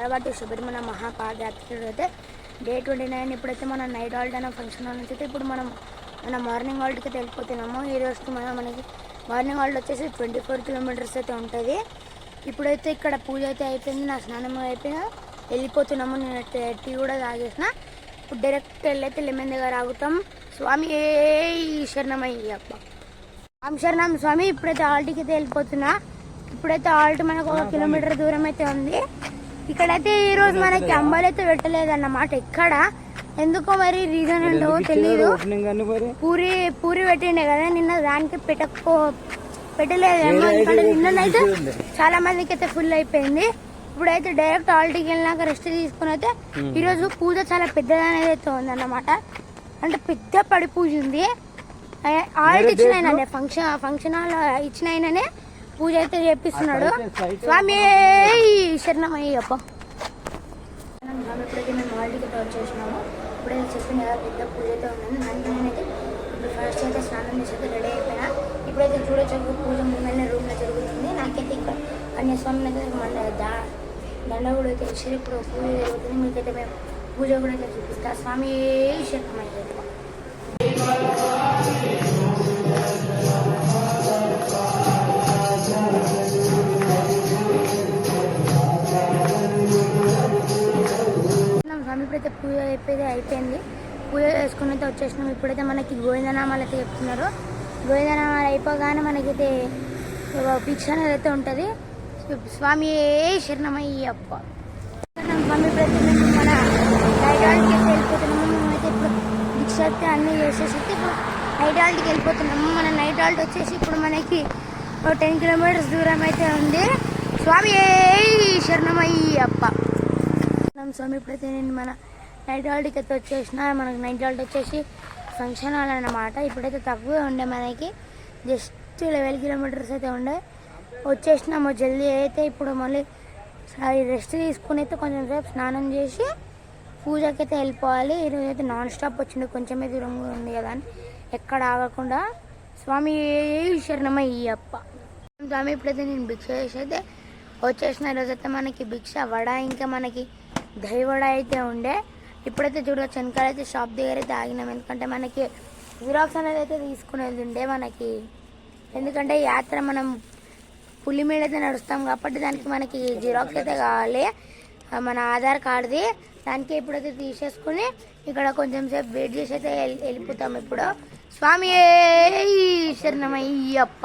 Hyderabad to Sabarimala మహాపాదయాత్ర అయితే day 29. ఇప్పుడైతే మనం నైట్ హాల్ట్ అనే ఫంక్షన్ హాల్ నుంచి అయితే ఇప్పుడు మనం మార్నింగ్ హాల్ట్కి అయితే వెళ్ళిపోతున్నాము. ఈ రోజుకి మనకి మార్నింగ్ హాల్ట్ వచ్చేసి 24 కిలోమీటర్స్ అయితే ఉంటుంది. ఇప్పుడైతే ఇక్కడ పూజ అయితే అయిపోయింది, నా స్నానం అయిపోయినా వెళ్ళిపోతున్నాము. నేను టీ కూడా తాగేసిన. ఇప్పుడు డైరెక్ట్ వెళ్ళైతే లెమన్ దగ్గర ఆగుతాం. స్వామి ఏ శరణమయ్యప్ప, రామ్ శరణం స్వామి. ఇప్పుడైతే హాల్ట్కి అయితే వెళ్ళిపోతున్నా. ఇప్పుడైతే హాల్ట్ మనకు 1 కిలోమీటర్ దూరం అయితే ఉంది. ఇక్కడైతే ఈ రోజు మనకి అంబలి అయితే పెట్టలేదన్నమాట. ఇక్కడ ఎందుకో మరి రీజన్ ఏంటో తెలీదు. పూరి పెట్టిండే కదా నిన్న, దానికి పెట్టలేదేమో. ఇక్కడ నిన్ననైతే చాలా మందికి అయితే ఫుల్ అయిపోయింది. ఇప్పుడైతే డైరెక్ట్ హాల్ట్కి వెళ్ళినాక రెస్ట్ తీసుకుని అయితే ఈరోజు పూజ చాలా పెద్దదనేది అయితే ఉందన్నమాట. అంటే పెద్ద పడి పూజ ఉంది. హాల్ట్ ఇచ్చిన ఆయననే ఫంక్షన్ హాల్ ఇచ్చిన ఆయననే పూజ అయితే చేపిస్తున్నాడు. స్వామి శరణమయ్యప్ప. ఇప్పుడైతే మేము హాల్ట్కి అయితే వచ్చేసినాము. ఇప్పుడైతే చెప్పిన పెద్ద పూజ అయితే ఉన్నది. దానికి నేనైతే ఇప్పుడు ఫస్ట్ అయితే స్నానం చేసి అయితే రెడీ అయిపోయినా. ఇప్పుడైతే చూడొచ్చు పూజ ముందు రూమ్లో జరుగుతుంది. నాకైతే ఇక్కడ కన్యాస్వామి దగ్గర దండ కూడా అయితే వచ్చారు. ఇప్పుడు పూజ జరుగుతుంది. మీకైతే మేము పూజ కూడా అయితే చూపిస్తాం. స్వామి శరణమయ్యప్ప. స్వామి ఇప్పుడైతే పూజ అయిపోయింది. పూజ చేసుకుని అయితే వచ్చేసినాం. ఇప్పుడైతే మనకి గోవిందనామాలు అయితే చెప్తున్నారు. గోవిందనామాలు అయిపోగానే మనకైతే భిక్ష అనేది అయితే ఉంటుంది. స్వామి శరణమయ్యప్ప. స్వామి ఇప్పుడైతే మేము మన నైట్ హాల్ట్కి అయితే వెళ్ళిపోతున్నాము. మేమైతే ఇప్పుడు భిక్ష అయితే అన్నీ చేసేసి అయితే ఇప్పుడు నైట్ హాల్ట్కి వెళ్ళిపోతున్నాము. మన నైట్ హాల్ట్ వచ్చేసి ఇప్పుడు మనకి 10 కిలోమీటర్స్ దూరం అయితే ఉంది. స్వామి శరణమయ్యప్ప. స్వామి ఇప్పుడైతే నేను మన నైట్ హాల్ట్కి అయితే వచ్చేసిన. మనకి నైట్ హాల్ట్ వచ్చేసి ఫంక్షన్ హాల్ అన్నమాట. ఇప్పుడైతే తక్కువే ఉండే, మనకి జస్ట్ 11 కిలోమీటర్స్ అయితే ఉండే. వచ్చేసినాము జల్దీ అయితే. ఇప్పుడు మళ్ళీ రెస్ట్ తీసుకుని అయితే కొంచెం సేపు స్నానం చేసి పూజకి అయితే వెళ్ళిపోవాలి. ఈరోజు అయితే నాన్ స్టాప్ వచ్చింది, కొంచెమే దూరంగా ఉంది కదా అని ఎక్కడ ఆగకుండా. స్వామి శరణమయ్యప్ప. స్వామి ఇప్పుడైతే నేను భిక్ష చేసి అయితే వచ్చేసిన. ఈరోజైతే మనకి భిక్ష వడ ఇంకా మనకి దహి వడ అయితే ఉండే. ఇప్పుడైతే చూడవచ్చు వెనకాల అయితే షాప్ దగ్గర అయితే ఆగినాం. ఎందుకంటే మనకి జిరాక్స్ అనేది అయితే తీసుకునేది ఉండే మనకి. ఎందుకంటే యాత్ర మనం పులి మీద అయితే నడుస్తాం కాబట్టి దానికి మనకి జిరాక్స్ అయితే కావాలి, మన ఆధార్ కార్డుది. దానికి ఇప్పుడైతే తీసేసుకుని ఇక్కడ కొంచెం సేపు వెయిట్ చేసి అయితే వెళ్ళిపోతాం. ఇప్పుడు స్వామి శరణమయ్యప్ప.